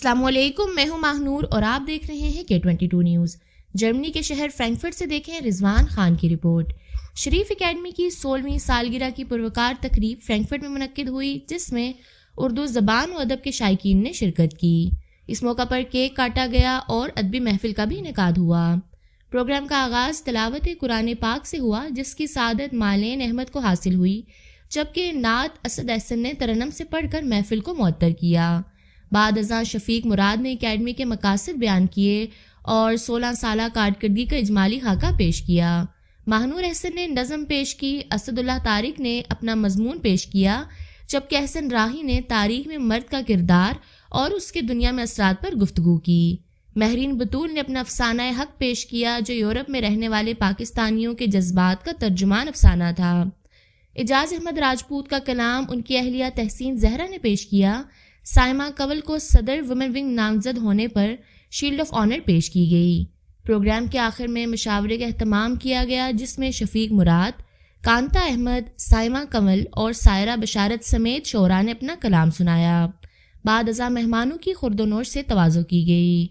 السلام علیکم، میں ہوں ماہنور اور آپ دیکھ رہے ہیں K22 نیوز۔ جرمنی کے شہر فرینکفرٹ سے دیکھیں رضوان خان کی رپورٹ۔ شریف اکیڈمی کی 16ویں سالگرہ کی پروقار تقریب فرینکفرٹ میں منعقد ہوئی، جس میں اردو زبان و ادب کے شائقین نے شرکت کی۔ اس موقع پر کیک کاٹا گیا اور ادبی محفل کا بھی انعقاد ہوا۔ پروگرام کا آغاز تلاوت قرآن پاک سے ہوا، جس کی سعادت مالین احمد کو حاصل ہوئی، جبکہ نعت اسد احسن نے ترنم سے پڑھ کر محفل کو معطر کیا۔ بعد ازاں شفیق مراد نے اکیڈمی کے مقاصد بیان کیے اور 16 سالہ کارکردگی کا اجمالی خاکہ پیش کیا۔ ماہنور احسن نے نظم پیش کی، اسد اللہ طارق نے اپنا مضمون پیش کیا، جبکہ احسن راہی نے تاریخ میں مرد کا کردار اور اس کے دنیا میں اثرات پر گفتگو کی۔ مہرین بطول نے اپنا افسانہ حق پیش کیا، جو یورپ میں رہنے والے پاکستانیوں کے جذبات کا ترجمان افسانہ تھا۔ اعجاز احمد راجپوت کا کلام ان کی اہلیہ تحسین زہرا نے پیش کیا۔ سائمہ کنول کو صدر وومن ونگ نامزد ہونے پر شیلڈ آف آنر پیش کی گئی۔ پروگرام کے آخر میں مشاورے کا اہتمام کیا گیا، جس میں شفیق مراد، کانتا احمد، سائمہ کنول اور سائرہ بشارت سمیت شعراء نے اپنا کلام سنایا۔ بعد ازاں مہمانوں کی خورد و نوش سے تواضع کی گئی۔